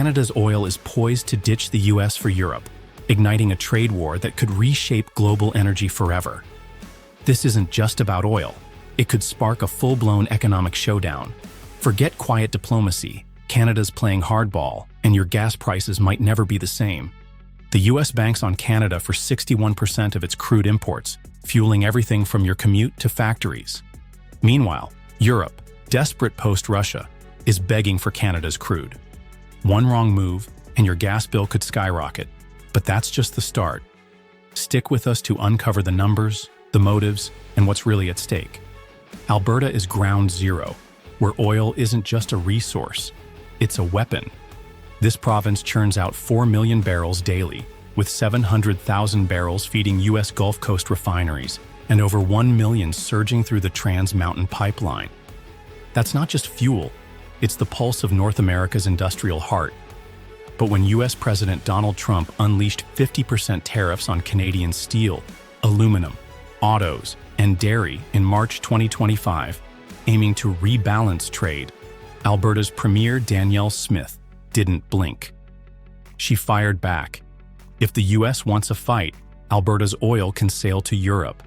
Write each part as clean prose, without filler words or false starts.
Canada's oil is poised to ditch the US for Europe, igniting a trade war that could reshape global energy forever. This isn't just about oil. It could spark a full-blown economic showdown. Forget quiet diplomacy. Canada's playing hardball, and your gas prices might never be the same. The US banks on Canada for 61% of its crude imports, fueling everything from your commute to factories. Meanwhile, Europe, desperate post-Russia, is begging for Canada's crude. One wrong move, and your gas bill could skyrocket. But that's just the start. Stick with us to uncover the numbers, the motives, and what's really at stake. Alberta is ground zero, where oil isn't just a resource, it's a weapon. This province churns out 4 million barrels daily, with 700,000 barrels feeding U.S. Gulf Coast refineries and over 1 million surging through the Trans Mountain Pipeline. That's not just fuel, it's the pulse of North America's industrial heart. But when U.S. President Donald Trump unleashed 50% tariffs on Canadian steel, aluminum, autos, and dairy in March 2025, aiming to rebalance trade, Alberta's Premier Danielle Smith didn't blink. She fired back. If the U.S. wants a fight, Alberta's oil can sail to Europe.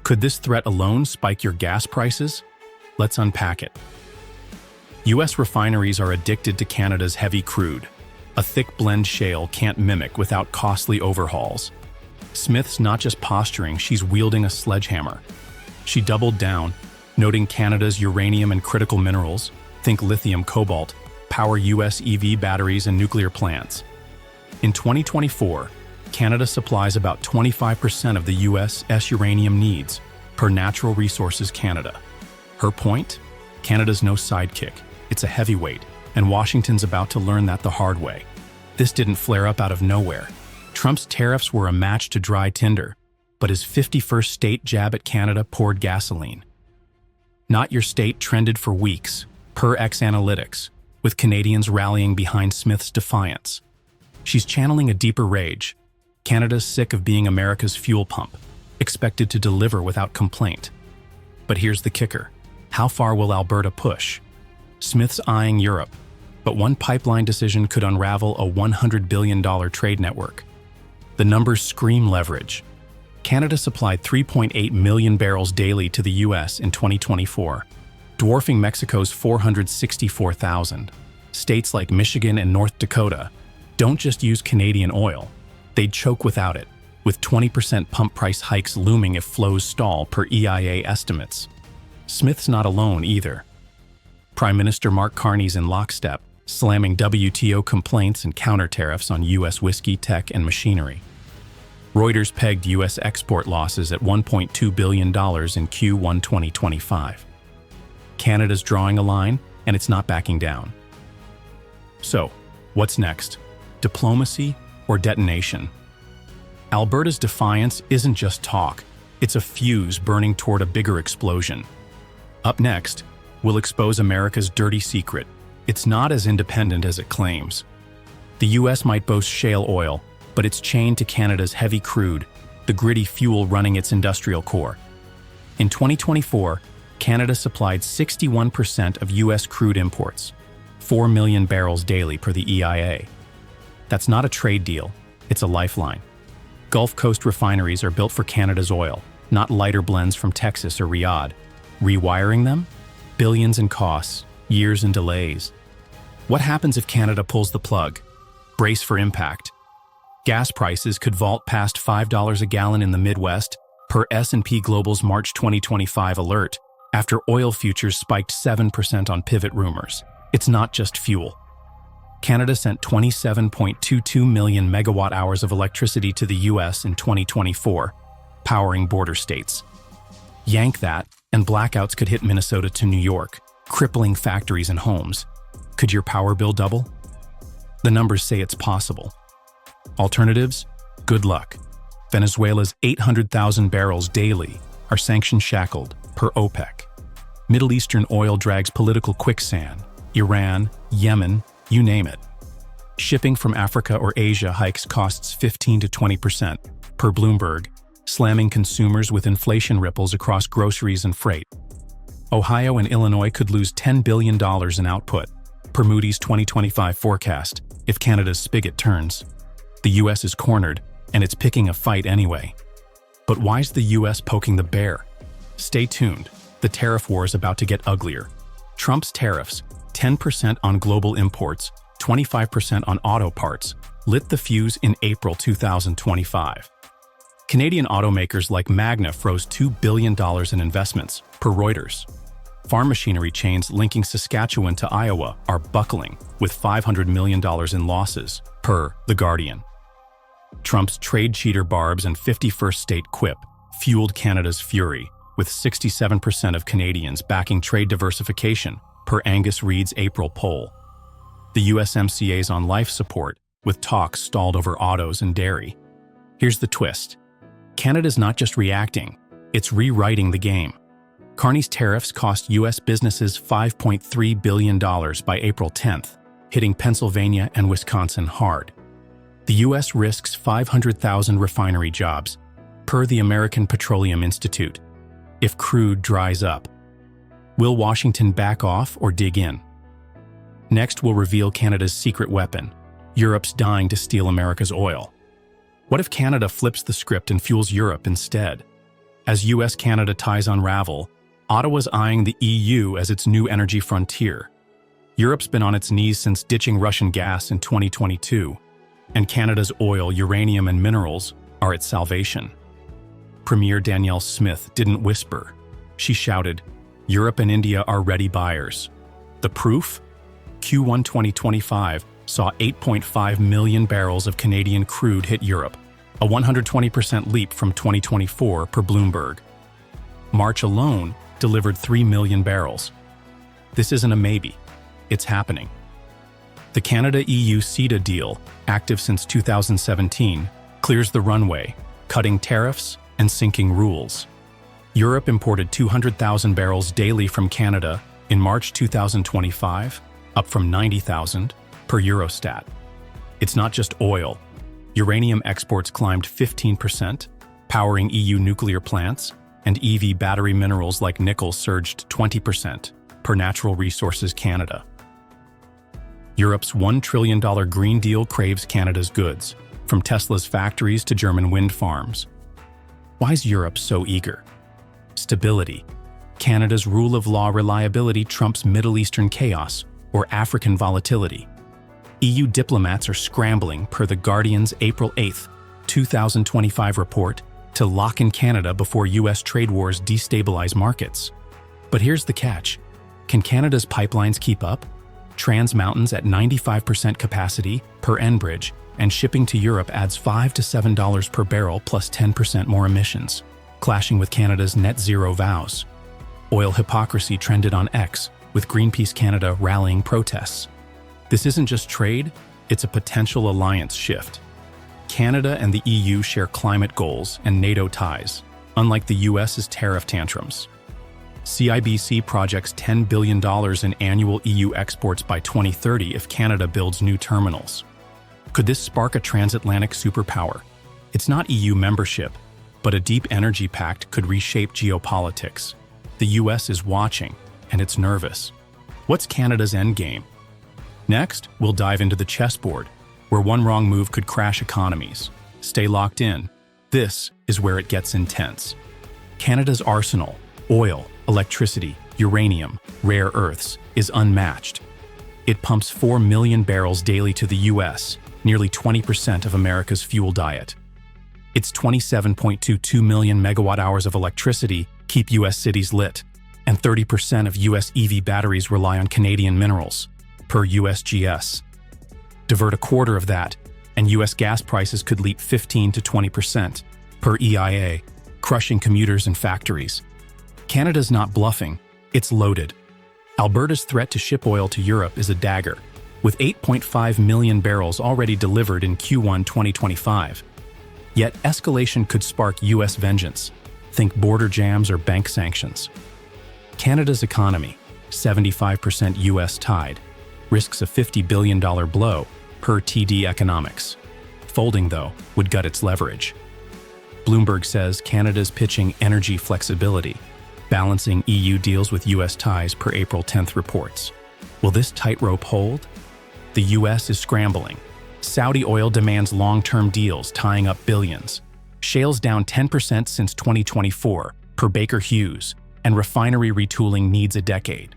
Could this threat alone spike your gas prices? Let's unpack it. U.S. refineries are addicted to Canada's heavy crude. A thick blend shale can't mimic without costly overhauls. Smith's not just posturing, she's wielding a sledgehammer. She doubled down, noting Canada's uranium and critical minerals, think lithium, cobalt, power U.S. EV batteries and nuclear plants. In 2024, Canada supplies about 25% of the U.S.'s uranium needs, per Natural Resources Canada. Her point? Canada's no sidekick. It's a heavyweight, and Washington's about to learn that the hard way. This didn't flare up out of nowhere. Trump's tariffs were a match to dry tinder, but his 51st state jab at Canada poured gasoline. Not Your State trended for weeks, per X Analytics, with Canadians rallying behind Smith's defiance. She's channeling a deeper rage. Canada's sick of being America's fuel pump, expected to deliver without complaint. But here's the kicker. How far will Alberta push? Smith's eyeing Europe, but one pipeline decision could unravel a $100 billion trade network. The numbers scream leverage. Canada supplied 3.8 million barrels daily to the U.S. in 2024, dwarfing Mexico's 464,000. States like Michigan and North Dakota don't just use Canadian oil, they'd choke without it, with 20% pump price hikes looming if flows stall per EIA estimates. Smith's not alone either. Prime Minister Mark Carney's in lockstep, slamming WTO complaints and counter tariffs on U.S. whiskey, tech, and machinery. Reuters pegged U.S. export losses at $1.2 billion in Q1 2025. Canada's drawing a line, and it's not backing down. So, what's next? Diplomacy or detonation? Alberta's defiance isn't just talk, it's a fuse burning toward a bigger explosion. Up next, we'll expose America's dirty secret. It's not as independent as it claims. The U.S. might boast shale oil, but it's chained to Canada's heavy crude, the gritty fuel running its industrial core. In 2024, Canada supplied 61% of U.S. crude imports, 4 million barrels daily per the EIA. That's not a trade deal, it's a lifeline. Gulf Coast refineries are built for Canada's oil, not lighter blends from Texas or Riyadh. Rewiring them? Billions in costs, years in delays. What happens if Canada pulls the plug? Brace for impact. Gas prices could vault past $5 a gallon in the Midwest, per S&P Global's March 2025 alert, after oil futures spiked 7% on pivot rumors. It's not just fuel. Canada sent 27.22 million megawatt hours of electricity to the U.S. in 2024, powering border states. Yank that, and blackouts could hit Minnesota to New York, crippling factories and homes. Could your power bill double? The numbers say it's possible. Alternatives? Good luck. Venezuela's 800,000 barrels daily are sanction-shackled, per OPEC. Middle Eastern oil drags political quicksand. Iran, Yemen, you name it. Shipping from Africa or Asia hikes costs 15 to 20%, per Bloomberg, slamming consumers with inflation ripples across groceries and freight. Ohio and Illinois could lose $10 billion in output. Per Moody's 2025 forecast, if Canada's spigot turns, the US is cornered, and it's picking a fight anyway. But why's the US poking the bear? Stay tuned. The tariff war is about to get uglier. Trump's tariffs, 10% on global imports, 25% on auto parts, lit the fuse in April 2025. Canadian automakers like Magna froze $2 billion in investments, per Reuters. Farm machinery chains linking Saskatchewan to Iowa are buckling, with $500 million in losses, per The Guardian. Trump's trade cheater barbs and 51st state quip fueled Canada's fury, with 67% of Canadians backing trade diversification, per Angus Reid's April poll. The USMCA's on life support, with talks stalled over autos and dairy. Here's the twist. Canada's not just reacting, it's rewriting the game. Carney's tariffs cost U.S. businesses $5.3 billion by April 10th, hitting Pennsylvania and Wisconsin hard. The U.S. risks 500,000 refinery jobs, per the American Petroleum Institute, if crude dries up. Will Washington back off or dig in? Next, we'll reveal Canada's secret weapon. Europe's dying to steal America's oil. What if Canada flips the script and fuels Europe instead? As US-Canada ties unravel, Ottawa's eyeing the EU as its new energy frontier. Europe's been on its knees since ditching Russian gas in 2022, and Canada's oil, uranium, and minerals are its salvation. Premier Danielle Smith didn't whisper. She shouted, "Europe and India are ready buyers." The proof? Q1 2025 saw 8.5 million barrels of Canadian crude hit Europe, a 120% leap from 2024 per Bloomberg. March alone delivered 3 million barrels. This isn't a maybe, it's happening. The Canada-EU CETA deal, active since 2017, clears the runway, cutting tariffs and sinking rules. Europe imported 200,000 barrels daily from Canada in March 2025, up from 90,000 per Eurostat. It's not just oil. Uranium exports climbed 15%, powering EU nuclear plants, and EV battery minerals like nickel surged 20%, per Natural Resources Canada. Europe's $1 trillion Green Deal craves Canada's goods, from Tesla's factories to German wind farms. Why's Europe so eager? Stability. Canada's rule of law reliability trumps Middle Eastern chaos or African volatility. EU diplomats are scrambling, per The Guardian's April 8, 2025 report, to lock in Canada before US trade wars destabilize markets. But here's the catch. Can Canada's pipelines keep up? Trans Mountain's at 95% capacity, per Enbridge, and shipping to Europe adds $5 to $7 per barrel plus 10% more emissions, clashing with Canada's net zero vows. Oil hypocrisy trended on X, with Greenpeace Canada rallying protests. This isn't just trade, it's a potential alliance shift. Canada and the EU share climate goals and NATO ties, unlike the US's tariff tantrums. CIBC projects $10 billion in annual EU exports by 2030 if Canada builds new terminals. Could this spark a transatlantic superpower? It's not EU membership, but a deep energy pact could reshape geopolitics. The US is watching, and it's nervous. What's Canada's endgame? Next, we'll dive into the chessboard, where one wrong move could crash economies. Stay locked in. This is where it gets intense. Canada's arsenal, oil, electricity, uranium, rare earths, is unmatched. It pumps 4 million barrels daily to the US, nearly 20% of America's fuel diet. Its 27.22 million megawatt hours of electricity keep US cities lit, and 30% of US EV batteries rely on Canadian minerals, per USGS. Divert a quarter of that, and US gas prices could leap 15 to 20%, per EIA, crushing commuters and factories. Canada's not bluffing, it's loaded. Alberta's threat to ship oil to Europe is a dagger, with 8.5 million barrels already delivered in Q1 2025. Yet escalation could spark US vengeance. Think border jams or bank sanctions. Canada's economy, 75% US tied, risks a $50 billion blow, per TD Economics. Folding, though, would gut its leverage. Bloomberg says Canada's pitching energy flexibility, balancing EU deals with US ties, per April 10th reports. Will this tightrope hold? The US is scrambling. Saudi oil demands long-term deals, tying up billions. Shale's down 10% since 2024, per Baker Hughes, and refinery retooling needs a decade.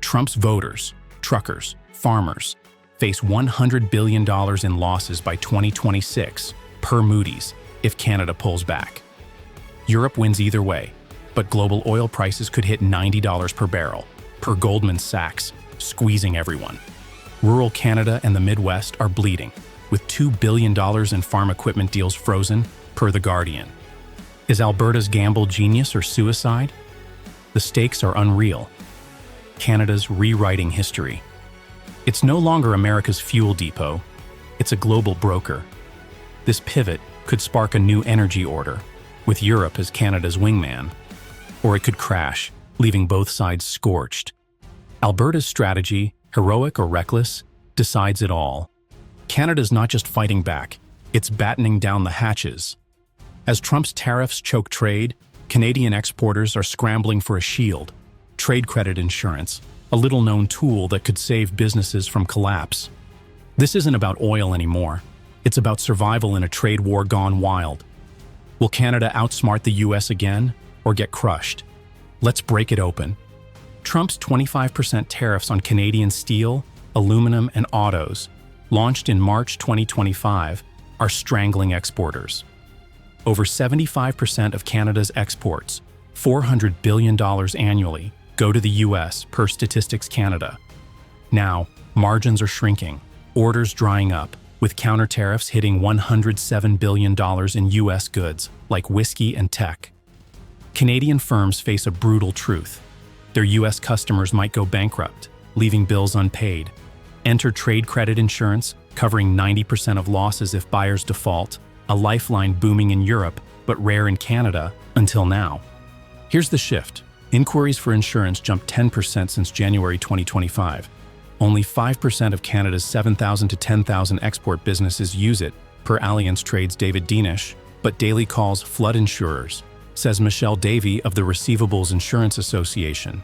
Trump's voters, truckers, farmers, face $100 billion in losses by 2026, per Moody's, if Canada pulls back. Europe wins either way, but global oil prices could hit $90 per barrel, per Goldman Sachs, squeezing everyone. Rural Canada and the Midwest are bleeding, with $2 billion in farm equipment deals frozen, per The Guardian. Is Alberta's gamble genius or suicide? The stakes are unreal. Canada's rewriting history. It's no longer America's fuel depot, it's a global broker. This pivot could spark a new energy order, with Europe as Canada's wingman. Or it could crash, leaving both sides scorched. Alberta's strategy, heroic or reckless, decides it all. Canada's not just fighting back, it's battening down the hatches. As Trump's tariffs choke trade, Canadian exporters are scrambling for a shield, trade credit insurance, a little-known tool that could save businesses from collapse. This isn't about oil anymore. It's about survival in a trade war gone wild. Will Canada outsmart the US again, or get crushed? Let's break it open. Trump's 25% tariffs on Canadian steel, aluminum, and autos, launched in March 2025, are strangling exporters. Over 75% of Canada's exports, $400 billion annually, go to the US per Statistics Canada. Now, margins are shrinking, orders drying up, with counter tariffs hitting $107 billion in US goods, like whiskey and tech. Canadian firms face a brutal truth. Their US customers might go bankrupt, leaving bills unpaid. Enter trade credit insurance, covering 90% of losses if buyers default, a lifeline booming in Europe, but rare in Canada, until now. Here's the shift. Inquiries for insurance jumped 10% since January 2025. Only 5% of Canada's 7,000 to 10,000 export businesses use it, per Allianz Trade's David Deanish, but daily calls flood insurers, says Michelle Davey of the Receivables Insurance Association.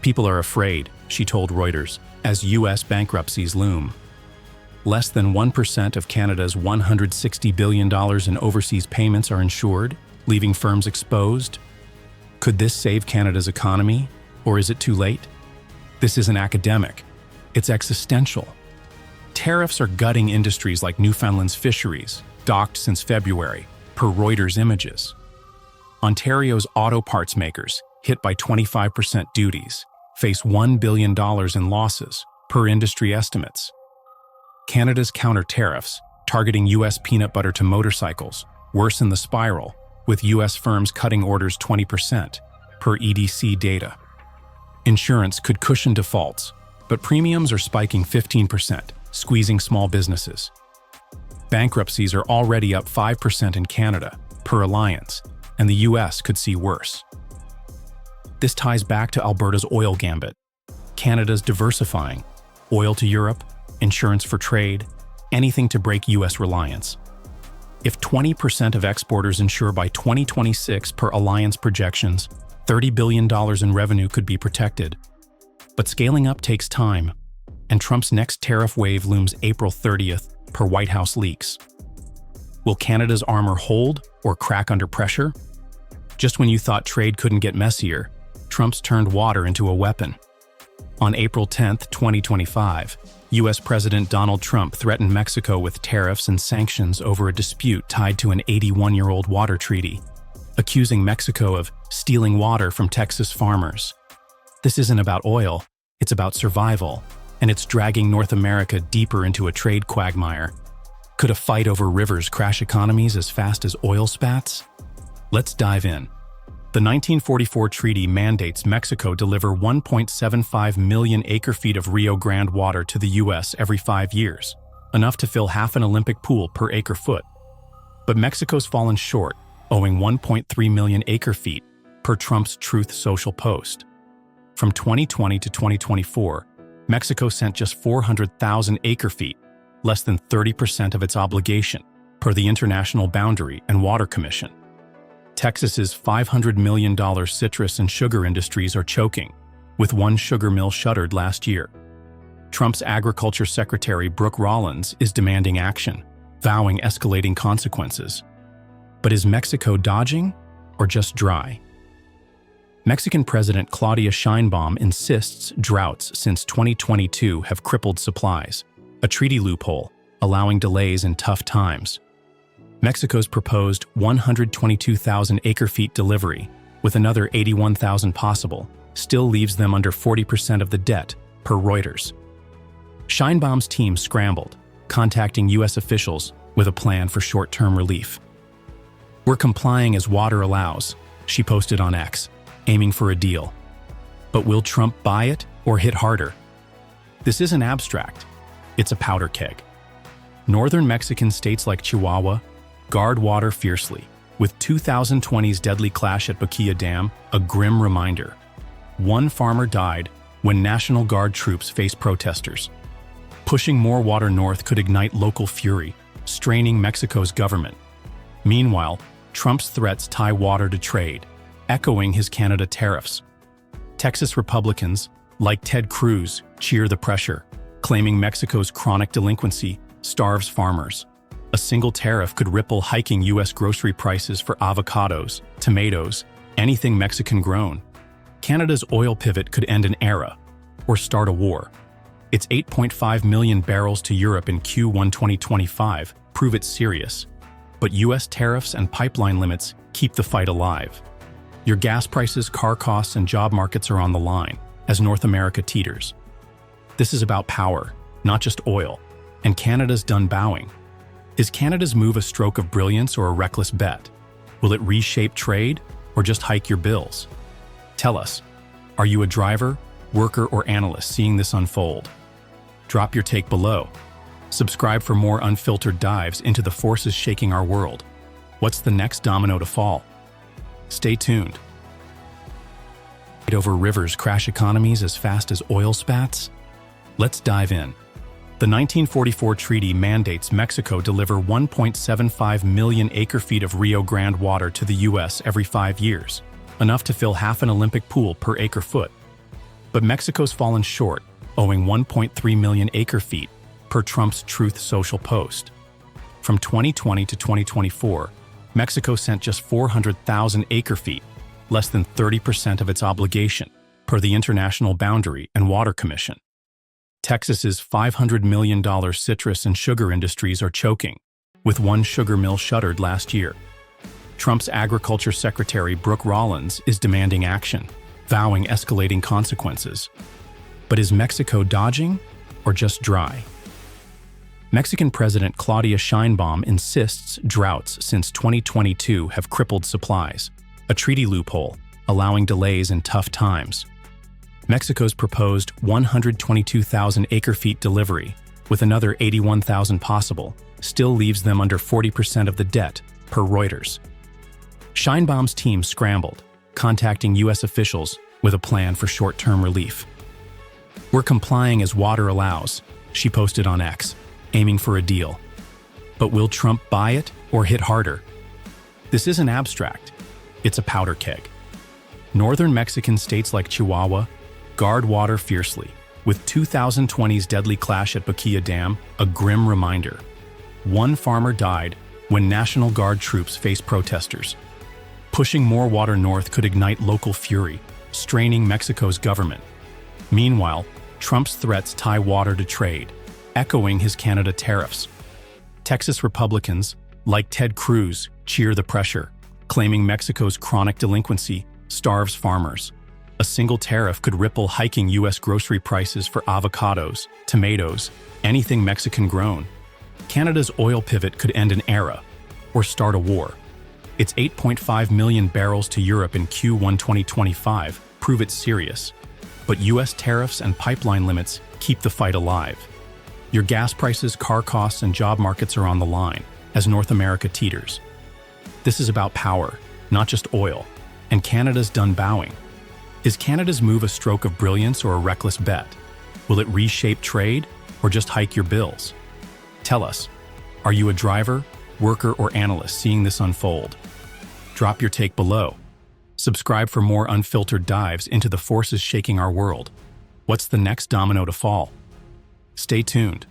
People are afraid, she told Reuters, as U.S. bankruptcies loom. Less than 1% of Canada's $160 billion in overseas payments are insured, leaving firms exposed. Could this save Canada's economy, or is it too late? This isn't academic. It's existential. Tariffs are gutting industries like Newfoundland's fisheries, docked since February, per Reuters images. Ontario's auto parts makers, hit by 25% duties, face $1 billion in losses, per industry estimates. Canada's counter tariffs, targeting U.S. peanut butter to motorcycles, worsen the spiral, with U.S. firms cutting orders 20%, per EDC data. Insurance could cushion defaults, but premiums are spiking 15%, squeezing small businesses. Bankruptcies are already up 5% in Canada, per Alliance, and the US could see worse. This ties back to Alberta's oil gambit. Canada's diversifying, oil to Europe, insurance for trade, anything to break US reliance. If 20% of exporters insure by 2026 per Alliance projections, $30 billion in revenue could be protected. But scaling up takes time, and Trump's next tariff wave looms April 30th, per White House leaks. Will Canada's armor hold or crack under pressure? Just when you thought trade couldn't get messier, Trump's turned water into a weapon. On April 10, 2025, U.S. President Donald Trump threatened Mexico with tariffs and sanctions over a dispute tied to an 81-year-old water treaty, accusing Mexico of stealing water from Texas farmers. This isn't about oil, it's about survival, and it's dragging North America deeper into a trade quagmire. Could a fight over rivers crash economies as fast as oil spats? Let's dive in. The 1944 treaty mandates Mexico deliver 1.75 million acre-feet of Rio Grande water to the U.S. every 5 years, enough to fill half an Olympic pool per acre-foot. But Mexico's fallen short, owing 1.3 million acre-feet, per Trump's Truth Social post. From 2020 to 2024, Mexico sent just 400,000 acre-feet, less than 30% of its obligation, per the International Boundary and Water Commission. Texas's $500 million citrus and sugar industries are choking, with one sugar mill shuttered last year, Trump's Agriculture Secretary Brooke Rollins is demanding action, vowing escalating consequences. But is Mexico dodging or just dry? Mexican President Claudia Sheinbaum insists droughts since 2022 have crippled supplies, a treaty loophole allowing delays in tough times. Mexico's proposed 122,000 acre-feet delivery, with another 81,000 possible, still leaves them under 40% of the debt, per Reuters. Sheinbaum's team scrambled, contacting U.S. officials with a plan for short-term relief. "We're complying as water allows," she posted on X, aiming for a deal. But will Trump buy it or hit harder? This isn't abstract. It's a powder keg. Northern Mexican states like Chihuahua guard water fiercely, with 2020's deadly clash at Boquilla Dam a grim reminder. One farmer died when National Guard troops faced protesters. Pushing more water north could ignite local fury, straining Mexico's government. Meanwhile, Trump's threats tie water to trade, echoing his Canada tariffs. Texas Republicans, like Ted Cruz, cheer the pressure, claiming Mexico's chronic delinquency starves farmers. A single tariff could ripple hiking U.S. grocery prices for avocados, tomatoes, anything Mexican-grown. Canada's oil pivot could end an era, or start a war. Its 8.5 million barrels to Europe in Q1 2025 prove it's serious. But U.S. tariffs and pipeline limits keep the fight alive. Your gas prices, car costs, and job markets are on the line as North America teeters. This is about power, not just oil, and Canada's done bowing. Is Canada's move a stroke of brilliance or a reckless bet? Will it reshape trade or just hike your bills? Tell us, are you a driver, worker, or analyst seeing this unfold? Drop your take below. Subscribe for more unfiltered dives into the forces shaking our world. What's the next domino to fall? Stay tuned. Over rivers crash economies as fast as oil spats? Let's dive in. The 1944 treaty mandates Mexico deliver 1.75 million acre-feet of Rio Grande water to the U.S. every 5 years, enough to fill half an Olympic pool per acre-foot. But Mexico's fallen short, owing 1.3 million acre-feet, per Trump's Truth Social post. From 2020 to 2024, Mexico sent just 400,000 acre-feet, less than 30% of its obligation, per the International Boundary and Water Commission. Texas's $500 million citrus and sugar industries are choking, with one sugar mill shuttered last year. Trump's Agriculture Secretary Brooke Rollins is demanding action, vowing escalating consequences. But is Mexico dodging or just dry? Mexican President Claudia Sheinbaum insists droughts since 2022 have crippled supplies, a treaty loophole allowing delays in tough times. Mexico's proposed 122,000 acre-feet delivery, with another 81,000 possible, still leaves them under 40% of the debt, per Reuters. Sheinbaum's team scrambled, contacting U.S. officials with a plan for short-term relief. "We're complying as water allows," she posted on X, aiming for a deal. But will Trump buy it or hit harder? This isn't abstract. It's a powder keg. Northern Mexican states like Chihuahua guard water fiercely, with 2020's deadly clash at Boquilla Dam a grim reminder. One farmer died when National Guard troops faced protesters. Pushing more water north could ignite local fury, straining Mexico's government. Meanwhile, Trump's threats tie water to trade, echoing his Canada tariffs. Texas Republicans, like Ted Cruz, cheer the pressure, claiming Mexico's chronic delinquency starves farmers. A single tariff could ripple hiking U.S. grocery prices for avocados, tomatoes, anything Mexican-grown. Canada's oil pivot could end an era, or start a war. Its 8.5 million barrels to Europe in Q1 2025 prove it's serious. But U.S. tariffs and pipeline limits keep the fight alive. Your gas prices, car costs, and job markets are on the line as North America teeters. This is about power, not just oil, and Canada's done bowing. Is Canada's move a stroke of brilliance or a reckless bet? Will it reshape trade or just hike your bills? Tell us, are you a driver, worker, or analyst seeing this unfold? Drop your take below. Subscribe for more unfiltered dives into the forces shaking our world. What's the next domino to fall? Stay tuned.